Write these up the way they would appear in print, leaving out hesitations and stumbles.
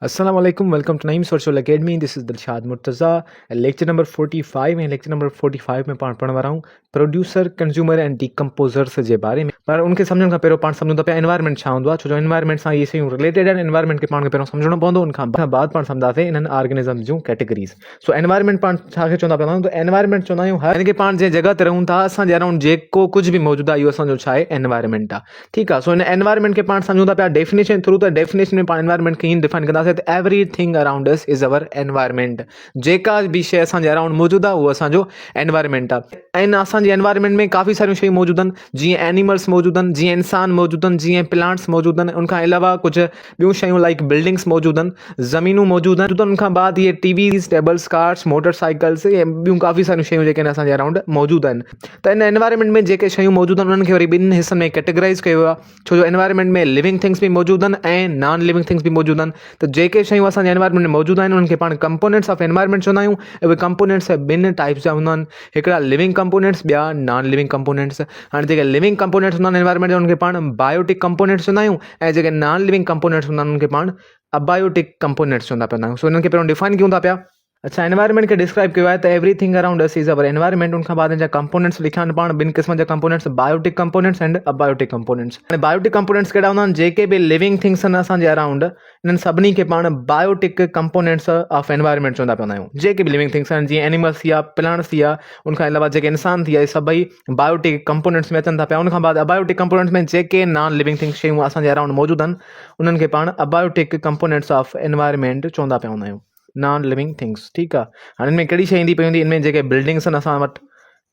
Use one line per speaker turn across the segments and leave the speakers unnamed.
अस्सलाम वालेकुम, welcome to Naeem social academy. This is Dilshad Murtaza. Lecture number 45 में लेक्चर नंबर 45 में पाण पढ़ण वारा हूँ प्रोड्यूसर कंज्यूमर एंड डीकम्पोज़र्स जे बारे में। पर उनखे सम्झण खां पहिरियों पाण सम्झूं था पिया एनवायरनमेंट छा हूंदो आहे, छो जो एनवायरनमेंट सां इहे शयूं रिलेटेड आहिनि। एनवायरनमेंट खे पाण खे पहिरियों सम्झणो पवंदो, उनखां बाद पाण सम्झंदासीं इन्हनि ऑर्गेनिज़म जूं कैटेगरीज़। सो एनवायरनमेंट पाण छाखे चवंदा पिया आहियूं, त एनवायरनमेंट चवंदा आहियूं हर यानी कि पाण जंहिं जॻह ते रहूं था, असांजे अराउंड जेको कुझु बि मौजूदु आहे इहो असांजो छा आहे, एनवायरनमेंट आहे। ठीकु आहे। सो इन एनवायरनमेंट खे पाण सम्झूं था पिया डेफिनेशन थ्रू। त डेफिनेशन में पाण एनवायरनमेंट खे ईअं डिफाइन कंदासीं त everything around us is our environment. जेका बि शइ असांजे अराउंड मौजूदु आहे उहो असांजो एनवायरनमेंट आहे। ऐं असांजे एनवायरनमेंट में काफ़ी सारियूं शयूं मौजूदु आहिनि, जीअं एनिमल्स मौजूदु आहिनि, जीअं इंसान मौजूदु आहिनि, जीअं प्लांट्स मौजूदु आहिनि। उनखां अलावा कुझु ॿियूं शयूं लाइक बिल्डिंग्स मौजूदु आहिनि, ज़मीनूं मौजूदु आहिनि। उनखां बाद इहे टीवीज़, टेबल्स, कार्स, मोटरसाइकिल्स, ऐं ॿियूं काफ़ी सारियूं शयूं जेके आहिनि असांजे अराउंड मौजूदु आहिनि। त इन एनवायरनमेंट में जेके शयूं मौजूदु आहिनि उन्हनि खे वरी ॿिनि हिसनि में कैटेगराइज़ कयो आहे, छो जो एनवायरनमेंट में लिविंग थिंग्स बि मौजूदु आहिनि ऐं नॉन लिविंग थिंग्स बि मौजूदु आहिनि। त जेके शयूं असांजे एनवायरनमेंट में मौजूदु आहिनि उन्हनि खे पाण कंपोनेंट्स ऑफ एनवायरनमेंट चवंदा आहियूं। ऐं उहे कंपोनेंट्स ॿिनि टाइप्स जा हूंदा आहिनि, हिकिड़ा लिविंग कंपोनेंट्स, ॿिया नॉन लिविंग कंपोनेंट्स। हाणे जेके लिविंग कंपोनेंट्स हूंदा आहिनि एनवायरनमेंट जा उनखे पाण बायोटिक कंपोनेंट्स चवंदा आहियूं, ऐं जेके नॉन लिविंग कंपोनेंट्स हूंदा आहिनि उनखे पाण अबायोटिक कंपोनेंट्स चवंदा पिया आहियूं। सो इन्हनि खे पहिरियों डिफाइन कयूं था पिया। अच्छा, एनवायरनमेंट खे डिस्क्राइब कयो आहे त everything around us is our environment. उनखां बाद जा कंपोनेंट्स लिखिया आहिनि पाण ॿिनि क़िस्म जा components, biotic components and abiotic components. हाणे बायोटिक कंपोनेंट्स कहिड़ा हूंदा आहिनि, जेके बि लिविंग थिंग्स आहिनि असांजे अराउंड, इन्हनि सभिनी खे पाण बायोटिक कंपोनेंट्स ऑफ एनवायरनमेंट चवंदा पिया आहियूं। जेके बि लिविंग थिंग्स आहिनि, जीअं एनिमल्स थी विया, प्लांट्स थी विया, उनखां अलावा जेके इंसान थी विया, इहे सभई बायोटिक कंपोनेंट्स में अचनि था पिया। उनखां बाद अबायोटिक कंपोनेंट्स में जेके नॉन लिविंग थिंग्स शयूं असांजे अराउंड मौजूदु आहिनि उन्हनि खे पाण अबायोटिक कंपोनेंट्स ऑफ एनवायरनमेंट चवंदा पिया हूंदा आहियूं, नॉन लिविंग थिंग्स। ठीकु आहे। हाणे इनमें कहिड़ी शइ ईंदी पई हूंदी, इनमें जेके बिल्डिंग्स आहिनि असां वटि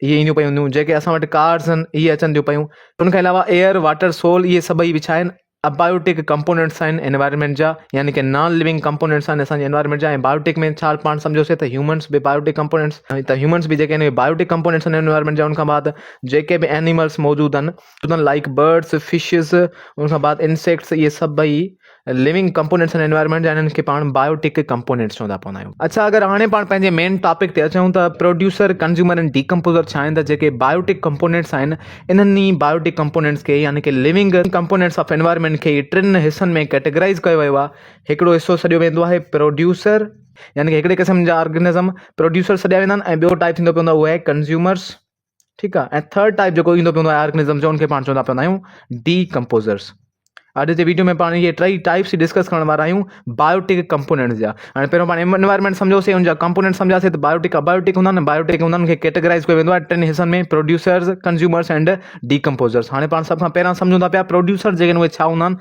इहे ईंदियूं पई हूंदियूं, जेके असां वटि कार्स आहिनि इहे अचनि थियूं पियूं। उनखां अलावा एयर, वाटर, सोल, इहे सभई बि छा आहिनि, अबायोटिक कंपोनेंट्स आहिनि एनवायरनमेंट जा, यानी कि नॉन लिविंग कंपोनेंट्स आहिनि असांजे एनवायरनमेंट जा। ऐं बायोटिक में छा पाण सम्झोसीं त ह्यूमन्स बि बायोटिक कंपोनेंट्स, त ह्यूमन्स बि जेके आहिनि बायोटिक कंपोनेंट्स आहिनि एनवायरनमेंट जा। उनखां बाद जेके बि एनिमल्स मौजूदु आहिनि लाइक बर्ड्स, फिशिस, उनखां बाद इंसेक्ट्स, इहे सभई लिविंग कंपोनेंट्स आहिनि एनवायरनमेंट जा। इन्हनि खे पाण बायोटिक कंपोनेंट्स चवंदा पवंदा आहियूं। अच्छा, अगरि हाणे पाण पंहिंजे मेन टॉपिक ते अचूं त प्रोड्यूसर, कंज्यूमर एंड डीकम्पोज़र छा आहिनि, त जेके बायोटिक कंपोनेंट्स आहिनि इन्हनि बायोटिक कंपोनेंट्स खे यानी कि लिविंग कंपोनेंट्स ऑफ एनवायरनमेंट खे टिनि हिसनि में कैटेगराइज़ कयो वियो आहे। हिकिड़ो हिसो सॼो वेंदो आहे प्रोड्यूसर, यानी कि हिकिड़े क़िस्म जा ऑर्गेनिज़म प्रोड्यूसर सॼा वेंदा आहिनि। ऐं ॿियो टाइप थींदो पवंदो आहे उहो आहे कंज्यूमर्स। ठीकु आहे। ऐं थर्ड टाइप जेको ईंदो पवंदो आहे ऑर्गेनिज़म जो, उनखे पाण चवंदा पवंदा आहियूं डीकम्पोज़र्स। अॼु जे वीडियो में पाण इहे टई टाइप्स डिस्कस करण वारा आहियूं बायोटिक कंपोनेंट्स जा। हाणे पहिरियों पाण एनवायरनमेंट सम्झोसीं, उनजा कंपोनेंट सम्झासीं, त बायोटिक अबायोटिक हूंदा आहिनि। बायोटिक हूंदा आहिनि खे कैटेगराइज़ कयो वेंदो आहे टिनि हिसनि में, प्रोड्यूसर्स, कंज्यूमर्स एंड डीकम्पोज़र्स। हाणे पाण सभ खां पहिरियां सम्झूं था पिया प्रोड्यूसर जेके उहे छा हूंदा आहिनि।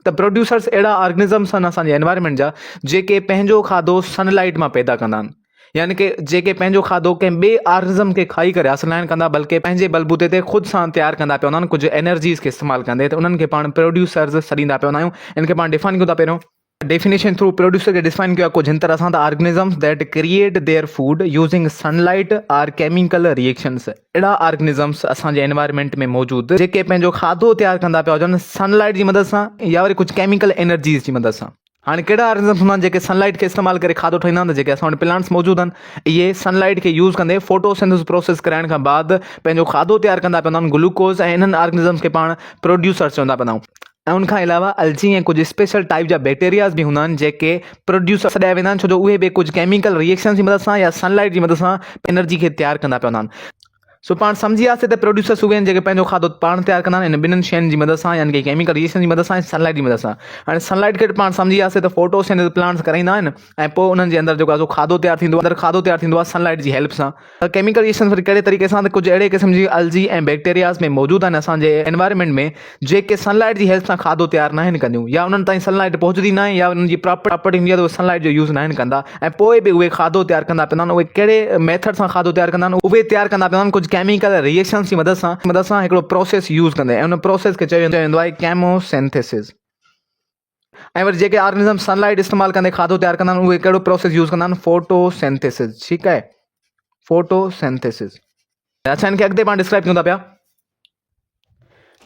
त प्रोड्यूसर्स अहिड़ा ऑर्गेनिज़म्स आहिनि असांजे एनवायरनमेंट जा जेके पंहिंजो खाधो सनलाइट मां पैदा कंदा आहिनि, यानी कि जेके पंहिंजो खाधो कंहिं ॿिए ऑर्गेनिज़म खे खाई करे हासिल न कंदा, बल्कि पंहिंजे बलबूते ते ख़ुदि सां तयारु कंदा पिया हूंदा आहिनि, कुझु एनर्जीज़ खे इस्तेमालु कंदे। त उन्हनि खे पाण प्रोड्यूसर्स सॾींदा पिया हूंदा आहियूं। इनखे पाण डिफाइन कयूं था पहिरियों। डेफिनेशन थ्रू प्रोड्यूसर खे डिफाइन किया कुछ हिन तरह सां, त organisms that create their food using sunlight or chemical reactions. अहिड़ा ऑर्गेनिजम्स असांजे एनवायरनमेंट में मौजूदु जेके पंहिंजो खाधो तयारु कंदा पिया हुजनि सनलाइट जी मदद सां या वरी कुझु केमिकल एनर्जीज़ जी मदद सां। हाणे कहिड़ा ऑर्गेनिजम्स हूंदा आहिनि जेके सनलाइट खे इस्तेमालु करे खाधो ठाहींदा आहिनि, त जेके असां वटि प्लांट्स मौजूदु आहिनि इहे सनलाइट खे यूज़ कंदे फोटोसिंथेसिस प्रोसेस कराइण खां बाद पंहिंजो खाधो तयारु कंदा पिया आहिनि, ग्लूकोज़। ऐं इन्हनि ऑर्गेनिजम्स खे पाण प्रोड्यूसर्स चवंदा पिया आहियूं। ऐं उनखां अलावा अलजी ऐं कुझु स्पेशल टाइप जा बैक्टीरियाज़ बि हूंदा आहिनि जेके प्रोड्यूसर सॾाया वेंदा आहिनि, छो जो उहे बि कुझु केमिकल रिएक्शन जी मदद सां या सनलाइट जी मदद सां एनर्जी खे तयारु कंदा पिया हूंदा आहिनि। सो पाण सम्झी वियासीं त प्रोड्यूसर्स उहे आहिनि जेके पंहिंजो खाधो पाण तयारु कंदा आहिनि इन ॿिन्हिनि शयुनि जी मदद सां, यानी कि केमिकल रिएक्शन जी मदद सां ऐं सनलाइट जी मदद सां। हाणे सनलाइट खे पाण सम्झी वियासीं त फोटोसिंथेसिस प्लांट्स कराईंदा आहिनि ऐं पोइ उन्हनि जे अंदरि जेको आहे खाधो तयारु थींदो आहे, अंदरि खाधो तयारु थींदो आहे सनलाइट जी हेल्प सां। त केमिकल रिएक्शन वरी कहिड़े तरीक़े सां, त कुझु अहिड़े क़िस्म जी अलजी ऐं बैक्टीरियाज़ में मौजूदु आहिनि असांजे एनवायरनमेंट में जेके सनलाइट जी हेल्प सां खाधो तयारु न आहिनि कंदियूं, या उन्हनि ताईं सनलाइट पहुचंदी न आहे, या उन्हनि जी प्रॉपर्टी हूंदी आहे त उहे सनलाइट जो यूज़ न आहिनि कंदा, ऐं पोइ बि उहे खाधो तयारु कंदा पिया आहिनि। उहे कहिड़े मेथड सां खाधो तयारु कंदा आहिनि, उहे तयारु कंदा पिया आहिनि कुझु केमिकल रिएक्शन जी मदद सां हिकिड़ो प्रोसेस यूज़ कंदे, ऐं उन प्रोसेस खे चयो वेंदो आहे केमोसिंथेसिस। ऐं वरी जेके ऑर्गेनिज़म सनलाइट इस्तेमालु कंदे खाधो तयारु कंदा आहिनि उहे कहिड़ो प्रोसेस यूज़ कंदा आहिनि, फोटोसिंथेसिस। ठीकु आहे, फोटोसिंथेसिस। अच्छा, इनखे अॻिते पाण डिस्क्राइब कयूं था पिया।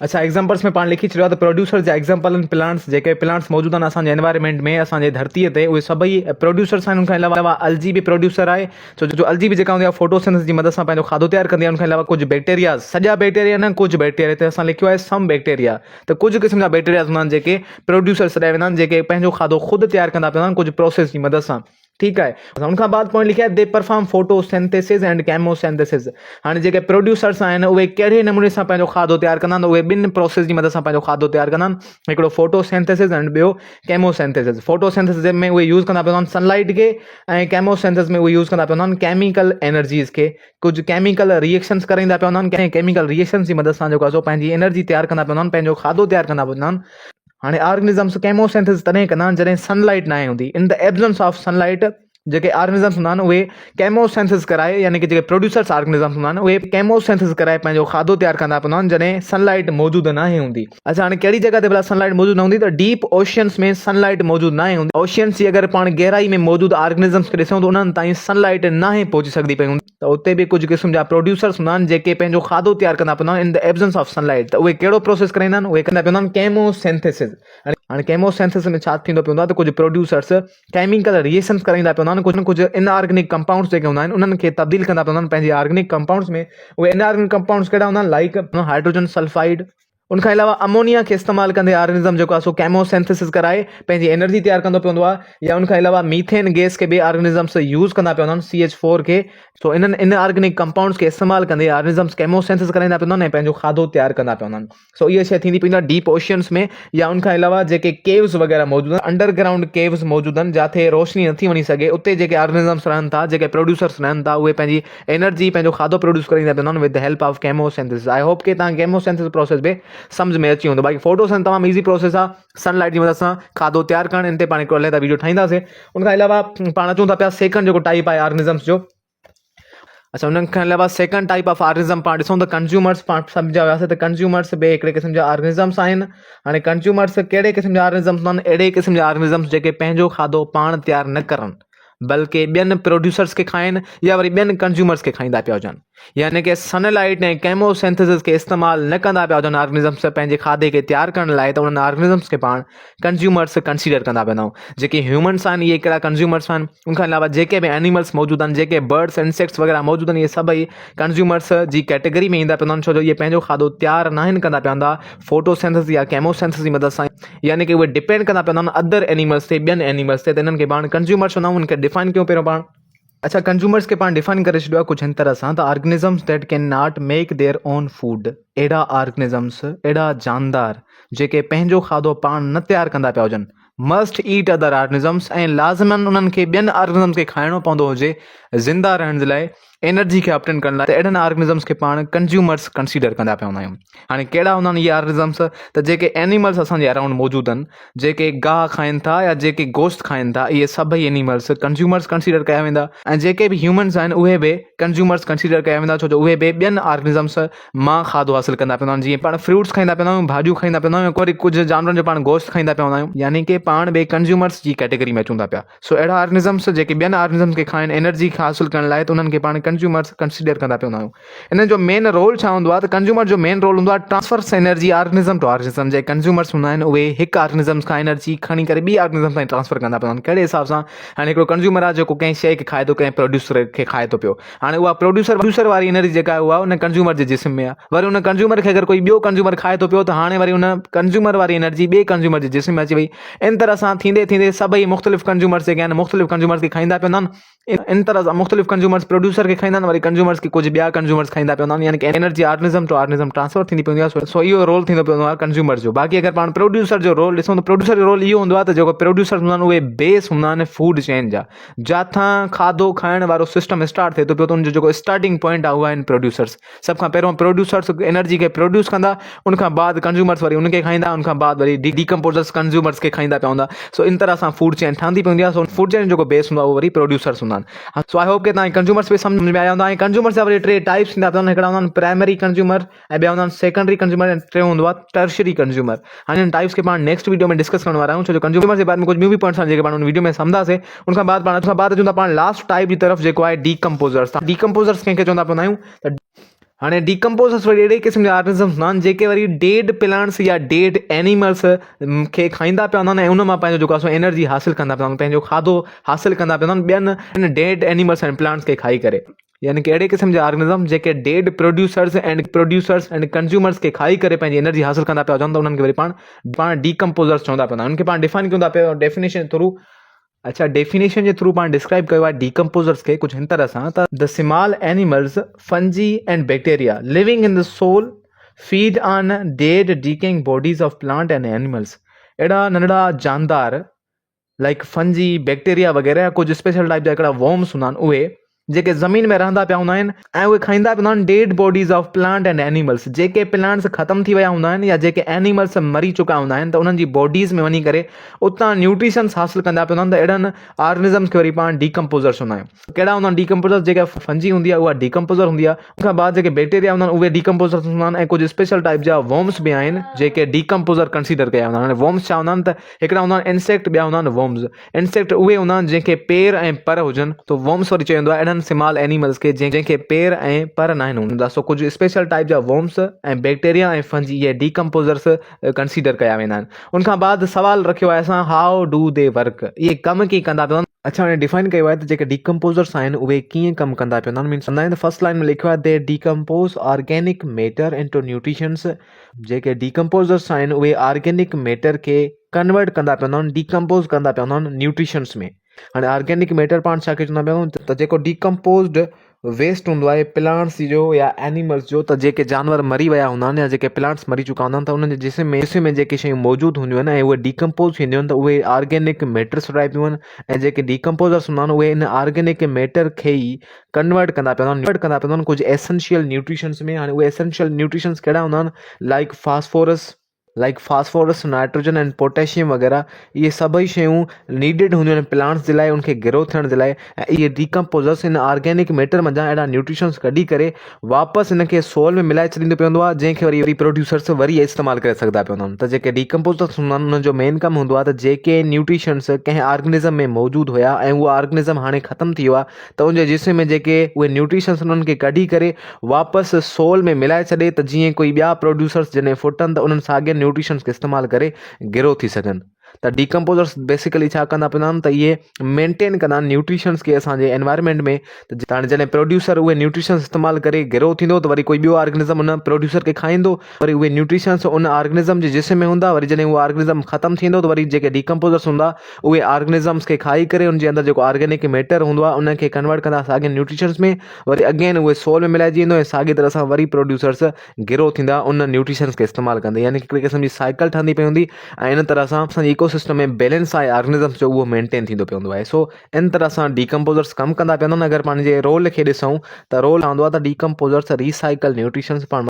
अच्छा एग्जाम्पल्स में पाण लिखी छॾियो आहे त प्रोड्यूसर जा एग्जाम्पल आहिनि प्लांट्स, जेके प्लांट्स मौजूदु आहिनि असांजे एनवायरमेंट में, असांजे धरतीअ ते, उहे सभई प्रोड्यूसर्स आहिनि। उनखां अलावा अलजी बि प्रोड्यूसर आहे, छो जो अलजी बि जेका हूंदी आहे फोटोसिंथेसिस जी मदद सां पंहिंजो खाधो तयारु कंदी आहे। उनखां अलावा कुझु बैक्टीरिया, सॼा बैक्टीरिया न, कुझु बैक्टीरिया, हिते असां लिखियो आहे सम बैक्टीरिया, त कुझु क़िस्म जा बैक्टीरिया हूंदा आहिनि जेके प्रोड्यूसर्स रहिया वेंदा आहिनि, जेके पंहिंजो खाधो ख़ुदि तयारु कंदा पिया आहिनि कुझु प्रोसेस जी मदद सां। ठीक है। उनखां बाद पॉइंट लिखिया है they perform photosynthesis and chemosynthesis. हाणे जेके प्रोड्यूसर्स आहिनि उहे कहिड़े नमूने सां पंहिंजो खाधो तयारु कंदा आहिनि, उहे ॿिनि प्रोसेस जी मदद सां पंहिंजो खाधो तयारु कंदा आहिनि, हिकिड़ो फोटोसिंथेसिस एंड ॿियो केमोसिंथेसिस। फोटोसिंथेसिस में उहे यूज़ कंदा पिया आहिनि सनलाइट खे, ऐं केमोसिंथेसिस में उहे यूज़ कंदा पिया आहिनि केमिकल एनर्जीज़ खे, कुझु केमिकल रिएक्शंस कराईंदा पिया आहिनि, केमिकल रिएक्शंस जी मदद सां जेको आहे पंहिंजी एनर्जी तयारु कंदा पिया आहिनि, पंहिंजो खाधो तयारु कंदा पिया आहिनि। हाणे ऑर्गेनिजम्स केमोसिंथेसिस तॾहिं कंदा आहिनि जॾहिं सनलाइट न हूंदी। In the absence of sunlight जेके ऑर्गेनिजम्स हूंदा आहिनि उहे केमोसिंथेसिस कराए, यानी कि जेके प्रोड्यूसर्स ऑर्गेनिजम्स हूंदा आहिनि उहे केमोसिंथेसिस कराए पंहिंजो खाधो तयारु कंदा पिया आहिनि जॾहिं सनलाइट मौजूदु न हूंदी। अच्छा हाणे कहिड़ी जॻह ते भला सनलाइट मौजूदु न हूंदी, त डीप ओशियंस में सनलाइट मौजूदु न हूंदी। ओशियंस जी अगरि पाण गहराई में मौजूदु ऑर्गेनिजम्स खे ॾिसूं त उन्हनि ताईं सनलाइट न पहुची सघंदी पई हूंदी, त उते बि कुझु क़िस्म जा प्रोड्यूसर्स हूंदा आहिनि जेके पंहिंजो खाधो तयारु कंदा पिया आहिनि in the absence of sunlight. त उहे कहिड़ो प्रोसेस कराईंदा आहिनि, उहे कंदा पिया आहिनि केमोसिंथेसिस। हाणे केमोसिंथेसिस में छा थींदो पियो आहे त कुझु प्रोड्यूसर्स केमिकल रिएक्शंस कराईंदा पिया आहिनि, कुझु इनऑर्गेनिक कंपाउंड्स जेके हूंदा आहिनि उन्हनि खे तब्दील कंदा पिया आहिनि पंहिंजे ऑर्गेनिक कंपाउंड्स में। उहे इनऑर्गेनिक कंपाउंड्स कहिड़ा हूंदा आहिनि, लाइक हाइड्रोजन सल्फाइड। उनखां अलावा अमोनिया खे इस्तेमालु कंदे ऑर्गेनिज़म जेको आहे सो केमोसिंथेसिस कराए पंहिंजी एनर्जी तयारु कंदो पवंदो आहे। या उनखां अलावा मीथेन गैस खे बि ऑर्गेनिज़म्स यूज़ कंदा पिया आहिनि, CH4 खे। सो इन्हनि इनऑर्गेनिक कंपाउंड्स खे इस्तेमालु कंदे ऑर्गेनिज़म्स केमोसिंथेसिस कराईंदा पिया आहिनि ऐं पंहिंजो खाधो तयारु कंदा पिया आहिनि। सो इहा शइ थींदी पई आहे डीप ओशियंस में। या उनखां अलावा जेके केव्स वग़ैरह मौजूदु आहिनि, अंडरग्राउंड केव्स मौजूदु आहिनि जिथे रोशनी नथी वञी सघे, उते जेके ऑर्गेनिज़म्स रहनि था, जेके प्रोड्यूसर्स रहनि था, उहे पंहिंजी एनर्जी, पंहिंजो खाधो प्रोड्यूस कराईंदा पिया आहिनि with the help of chemosynthesis. I hope कि तव्हां केमोसिंथेसिस प्रोसेस बि सम्झ में अची वेंदो। बाक़ी फोटोसिंथेसिस तमामु ईज़ी प्रोसेस आहे, सनलाइट जी मदद सां खाधो तयारु करणु। इन ते पाण हिकिड़ो अलॻि वीडियो ठाहींदासीं। उनखां अलावा पाण अचूं था पिया सेकंड जेको टाइप आहे ऑर्गेनिज़म्स जो। अच्छा उन खां अलावा सेकंड टाइप ऑफ ऑर्गेनिज़म पाण ॾिसूं त कंज्यूमर्स। पाण सम्झा वियासीं त कंज्यूमर्स बि हिकिड़े क़िस्म जा ऑर्गेनिज़म्स आहिनि। हाणे कंज्यूमर्स कहिड़े क़िस्म जा ऑर्गेनिज़म्स आहिनि, अहिड़े क़िस्म जा ऑर्गेनिज़म्स जेके पंहिंजो खाधो पाण तयारु न करनि, बल्कि ॿियनि प्रोड्यूसर्स खे खाइनि या वरी ॿियनि कंज्यूमर्स खे खाईंदा पिया हुजनि। यानी कि सनलाइट ऐं केमोसिंथेसिस खे इस्तेमालु न कंदा पिया हुजनि ऑर्गेनिज़म्स पंहिंजे खाधे खे तयारु करण लाइ, त उन्हनि ऑर्गेनिज़म्स खे पाण कंज्यूमर्स कंसीडर कंदा पिया आहियूं। जेके ह्यूमन्स आहिनि इहे कहिड़ा कंज्यूमर्स आहिनि। उनखां अलावा जेके बि एनिमल्स मौजूदु आहिनि, जेके बर्ड्स इंसेक्ट्स वग़ैरह मौजूदु आहिनि, इहे सभई कंज्यूमर्स जी कैटेगरी में ईंदा पिया आहिनि, छो जो इहे पंहिंजो खाधो तयारु न कंदा पिया हूंदा फोटोसिंथेसिस या केमोसिंथेसिस जी मदद सां। यानी कि उहे डिपेंड कंदा पिया आहिनि अदर एनिमल्स ते, ॿियनि एनिमल्स ते। त इन्हनि खे पाण कंज्यूमर्स हूंदा आहियूं, उनखे डिफाइन कयूं पहिरियों पाण। अच्छा कंज्यूमर्स के पाण डिफाइन करे छॾियो आहे कुझु हिन तरह सां, त organisms that can not make their own food. अहिड़ा ऑर्गेनिज़म्स, अहिड़ा जानदार जेके पंहिंजो खाधो पाण न तयारु कंदा पिया हुजनि, मस्ट ईट अदर ऑर्गेनिज़म्स, ऐं लाज़िमन उन्हनि खे ॿियनि ऑर्गेनिज़म्स खे खाइणो पवंदो हुजे ज़िंदा रहण जे लाइ, एनर्जी खे ऑप्टेन करण लाइ। त अहिड़नि ऑर्गेनिज़म्स खे पाण कंज्यूमर्स कंसीडर कंदा पिया हूंदा आहियूं। हाणे कहिड़ा हूंदा आहिनि इहे ऑर्गेनिज़म्स, त जेके एनिमल्स असांजे अराउंड मौजूदु आहिनि, जेके गाह खाइनि था या जेके गोश्त खाइनि था, इहे सभई एनिमल्स कंज्यूमर्स कंसीडर कया वेंदा। ऐं जेके बि ह्यूमन्स आहिनि उहे बि कंज्यूमर्स कंसीडर कया वेंदा, छो जो उहे बि ॿियनि ऑर्गेनिज़म्स मां खाधो हासिलु कंदा पिया आहिनि। जीअं पाण फ्रूट्स खाईंदा पिया आहियूं, भाॼियूं खाईंदा पिया आहियूं, वरी कुझु जानवरनि जो पाण गोश्त खाईंदा पिया आहियूं, यानी कि पाण बि कंज्यूमर्स जी कैटेगरी में अचूं था पिया। सो अहिड़ा ऑर्गेनिज़म्स जेके ॿियनि ऑर्गेनिज़म्स खे खाइनि एनर्जी हासिलु करण लाइ, त उन्हनि खे पाण कंज्यूमर्स कंसीडर कंदा पिया हूंदा आहियूं। इन जो मेन रोल छा हूंदो आहे, त कंज्यूमर जो मेन रोल हूंदो आहे transfer energy organism to organism. जे कंज्यूमर्स हूंदा आहिनि उहे हिकु ऑर्गेनिज़म्स खां एनर्जी खणी करे ॿी ऑर्गेनिज़म ताईं ट्रांसफर कंदा पिया आहिनि। कहिड़े हिसाब सां, हाणे हिकिड़ो कंज्यूमर आहे जेको कंहिं शइ खे खाए थो, कंहिं प्रोड्यूसर खे खाए थो पियो। हाणे उहा प्रोड्यूसर वारी एनर्जी जेका आहे उहा उन कंज्यूमर जे जिस्म में आहे। वरी उन कंज्यूमर खे अगरि कोई ॿियो कंज्यूमर खाए थो पियो, त हाणे वरी उन कंज्यूमर वारी एनर्जी ॿिए कंज्यूमर जे जिस्म में अची वई। इन तरह सां थींदे थींदे सभई मुख़्तलिफ़ कंज्यूमर्स जेके आहिनि मुख़्तलिफ़ कंज्यूमर्स खे खाईंदा पिया आहिनि। इन तरह सां मुख़्तलिफ़ कंज्यूमर्स प्रोड्यूसर खे खाईंदा आहिनि, वरी कंज्यूमर्स खे कुझु ॿिया कंज्यूमर्स खाईंदा पिया आहिनि, यानी कि energy organism to organism transfer थींदी पवंदी आहे। सो इहो रोल थींदो पवंदो आहे कंज्यूमर जो। बाक़ी अगरि पाण प्रोड्यूसर जो रोल ॾिसूं, त प्रोड्यूसर जो रोल इहो हूंदो आहे त जेको प्रोड्यूसर हूंदा आहिनि उहे बेस हूंदा आहिनि फूड चेन जा, जिथां खाधो खाइण वारो सिस्टम स्टार्ट थिए थो पियो, त उनजो जेको स्टार्टिंग पॉइंट आहे उहा आहिनि प्रोड्यूसर्स। सभ खां पहिरियों प्रोड्यूसर्स एनर्जी खे प्रोड्यूस कंदा, उनखां बाद कंज्यूमर्स वरी उनखे खाईंदा, उनखां बाद वरी डीकम्पोज़र्स कंज्यूमर्स खे खाईंदा पिया हूंदा। सो इन तरह सां फूड चेन ठहंदी पवंदी आहे। सो फूड चेन जो जेको बेस हूंदो आहे उहो वरी प्रोड्यूसर्स हूंदा आहिनि। सो आई होप कि तव्हां कंज्यूमर्स बि सम्झ में आया हूंदा। ऐं कंज्यूमर्स जा वरी टे टाइप्स थींदा पिया आहिनि। हिकिड़ा हूंदा आहिनि प्राइमरी कंज्यूमर, ऐं ॿिया हूंदा आहिनि सेकेंडरी कंज्यूमर, ऐं टे हूंदो आहे टर्शरी कंज्यूमर। हाणे इन टाइप्स खे पाण नेक्स्ट वीडियो में डिस्कस करण वारा आहियूं, छो जो कंज्यूमर जे बारे में कुझु ॿियूं बि पॉइंट्स आहिनि जेके पाण उन वीडियो में सम्झंदासीं। उनखां बाद अचूं था पाण लास्ट टाइप जी तरफ़, जेको आहे डीकम्पोज़र्स। डीकम्पोज़र्स कंहिंखे चवंदा पिया आहियूं, त हाणे डीकम्पोज़र्स वरी अहिड़े क़िस्म जा ऑर्गेनिज़म्स हूंदा आहिनि जेके वरी डेड प्लांट्स या डेड एनिमल्स खे खाईंदा पिया हूंदा आहिनि ऐं उन मां पंहिंजो जेको आहे एनर्जी हासिलु कंदा पिया हूंदा आहिनि, पंहिंजो खाधो हासिलु कंदा पिया हूंदा आहिनि ॿियनि डेड एनिमल्स एंड प्लांट्स खे खाई करे। यानी कि अहिड़े क़िस्म जा ऑर्गेनिज़म जेके डेड प्रोड्यूसर्स एंड कंज्यूमर्स खे खाई करे पंहिंजी एनर्जी हासिलु कंदा पिया हुजनि त उन्हनि खे वरी पाण डीकम्पोज़र्स चवंदा पिया हूंदा आहिनि। उनखे पाण डिफाइन कयूं था पिया डेफिनेशन थ्रू। अच्छा, डेफिनेशन जे थ्रू पाण डिस्क्राइब कयो आहे डीकम्पोज़र्स खे कुझु हिन तरह सां त the small animals fungi and bacteria living in the soil feed on dead decaying bodies of plant and animals. अहिड़ा नंढड़ा जानदार लाइक फंजी बैक्टीरिया वग़ैरह कुझु स्पेशल टाइप जा हिकिड़ा वॉर्म्स हूंदा आहिनि उहे जेके ज़मीन में रहंदा पिया हूंदा आहिनि ऐं उहे खाईंदा पिया हूंदा आहिनि dead bodies of plant and animals. जेके प्लांट्स ख़तमु थी विया हूंदा आहिनि या जेके एनिमल्स मरी चुका हूंदा आहिनि त उन्हनि जी बॉडीज़ में वञी करे उतां न्यूट्रिशंस हासिलु कंदा पिया हूंदा आहिनि। त अहिड़नि ऑर्गेनिज़म्स खे वरी पाण डीकम्पोज़र्स चवंदा आहियूं। कहिड़ा हूंदा आहिनि डीकम्पोज़र्स? जेका फंजी हूंदी आहे उहा डीकम्पोज़र हूंदी आहे। उनखां बाद जेके बैक्टीरिया हूंदा आहिनि उहे डीकम्पोज़र्स हूंदा आहिनि ऐं कुझु स्पेशल टाइप जा वॉर्म्स बि आहिनि जेके डीकम्पोज़र कंसीडर कया हूंदा आहिनि। वॉर्म्स छा हूंदा आहिनि त हिकिड़ा हूंदा आहिनि इंसेक्ट, ॿिया हूंदा आहिनि वॉर्म्स। इंसेक्ट उहे हूंदा आहिनि जंहिंखे पेर ऐं पर हुजनि, त वॉर्म्स वरी चवंदो आहे अहिड़नि स्मॉल एनिमल्स खे जंहिंखे पेर ऐं पर न आहिनि हूंदा। सो कुझु स्पेशल टाइप जा वॉर्म्स ऐं बैक्टीरिया ऐं फंजी इहे डीकम्पोज़र्स कंसीडर कया वेंदा आहिनि। उनखां बाद सवाल रखियो आहे असां हाउ डू दे वर्क, इहे कमु कीअं कंदा पिया? अच्छा, हाणे डिफाइन कयो आहे त जेके डीकम्पोज़र्स आहिनि उहे कीअं कमु कंदा पिया हूंदा आहिनि। मीन्स कंदा आहिनि फर्स्ट लाइन में लिखियो आहे दे डीकम्पोज़ ऑर्गेनिक मैटर इनटू न्यूट्रिशंस। जेके डीकम्पोज़र्स आहिनि उहे ऑर्गेनिक मैटर खे कन्वर्ट कंदा पिया हूंदा आहिनि, डीकम्पोज़ कंदा पिया हूंदा आहिनि न्यूट्रिशंस में। हाणे ऑर्गेनिक मैटर पाण छा खे चवंदा पिया आहियूं त जेको डीकम्पोज़्ड वेस्ट हूंदो आहे प्लांट्स जो या एनिमल्स जो, त जेके जानवर मरी विया हूंदा आहिनि या जेके प्लांट्स मरी चुका हूंदा आहिनि त उन्हनि जे जिस्म में जेके शयूं मौजूदु हूंदियूं आहिनि ऐं उहे डीकम्पोज़ थींदियूं आहिनि त उहे ऑर्गेनिक मैटर्स ठहिबियूं आहिनि। ऐं जेके डीकम्पोज़र्स हूंदा आहिनि उहे इन ऑर्गेनिक मैटर खे ई कन्वर्ट कंदा पिया हूंदा आहिनि कुझु एसेंशियल न्यूट्रिशंस में। हाणे उहे एसेंशियल न्यूट्रिशंस कहिड़ा हूंदा आहिनि? Like phosphorus, nitrogen and potassium वग़ैरह। इहे सभई शयूं नीडेड हूंदियूं आहिनि प्लांट्स जे लाइ, उनखे ग्रो थियण जे लाइ। ऐं इहे डीकम्पोज़र्स इन ऑर्गेनिक मैटर मंझां अहिड़ा न्यूट्रिशंस कढी करे वापसि इनखे सोल में मिलाए छॾींदो पवंदो आहे, जंहिंखे वरी प्रोड्यूसर्स वरी इस्तेमालु करे सघंदा पिया हूंदा आहिनि। त जेके डीकम्पोज़र्स हूंदा आहिनि उन्हनि जो मेन कमु हूंदो आहे त जेके न्यूट्रिशंस कंहिं ऑर्गेनिज़म में मौजूदु हुया ऐं उहो ऑर्गेनिज़म हाणे ख़तमु थी वियो आहे त उनजे जिस्म में जेके उहे न्यूट्रिशंस उन्हनि खे कढी करे वापसि सोल में मिलाए छॾे त जीअं कोई ॿिया प्रोड्यूसर्स जॾहिं फुटनि त उन्हनि साॻिए न्यूट्रिशंस खे इस्तेमालु करे ग्रो थी सघनि। त डीकम्पोज़र्स बेसिकली छा कंदा पिया आहिनि त इहे मेंटेन कंदा आहिनि न्यूट्रिशंस खे असांजे एनवायरनमेंट में। त हाणे जॾहिं प्रोड्यूसर उहे न्यूट्रिशंस इस्तेमालु करे ग्रो थींदो त वरी कोई ॿियो ऑर्गेनिज़म उन प्रोड्यूसर खे खाईंदो, वरी उहे न्यूट्रिशंस उन ऑर्गेनिज़म जे जिस्म में हूंदा। वरी जॾहिं उहो ऑर्गेनिज़म ख़तमु थींदो त वरी जेके डीकम्पोज़र्स हूंदा उहे ऑर्गेनिज़म्स खे खाई करे उनजे अंदरि जेको ऑर्गेनिक मैटर हूंदो आहे उनखे कन्वर्ट कंदा साॻिए न्यूट्रिशंस में, वरी अगेन उहे सोल में मिलाइजी वेंदो ऐं साॻी तरह सां वरी प्रोड्यूसर्स ग्रो थींदा उन न्यूट्रिशंस खे इस्तेमालु कंदे। यानी हिकिड़े क़िस्म जी साइकिल ठहंदी पई हूंदी ऐं इन तरह सां असांजे इकोसिस्टम में बैलेंस आहे ऑर्गेनिज़म्स जो उहो मेंटेन थींदो पियो हूंदो आहे। सो इन तरह सां डीकम्पोज़र्स कमु कंदा पिया हूंदा आहिनि। अगरि पंहिंजे रोल खे ॾिसूं त रोल हूंदो आहे त डीकम्पोज़र्स रिसाइकल न्यूट्रिशंस पाण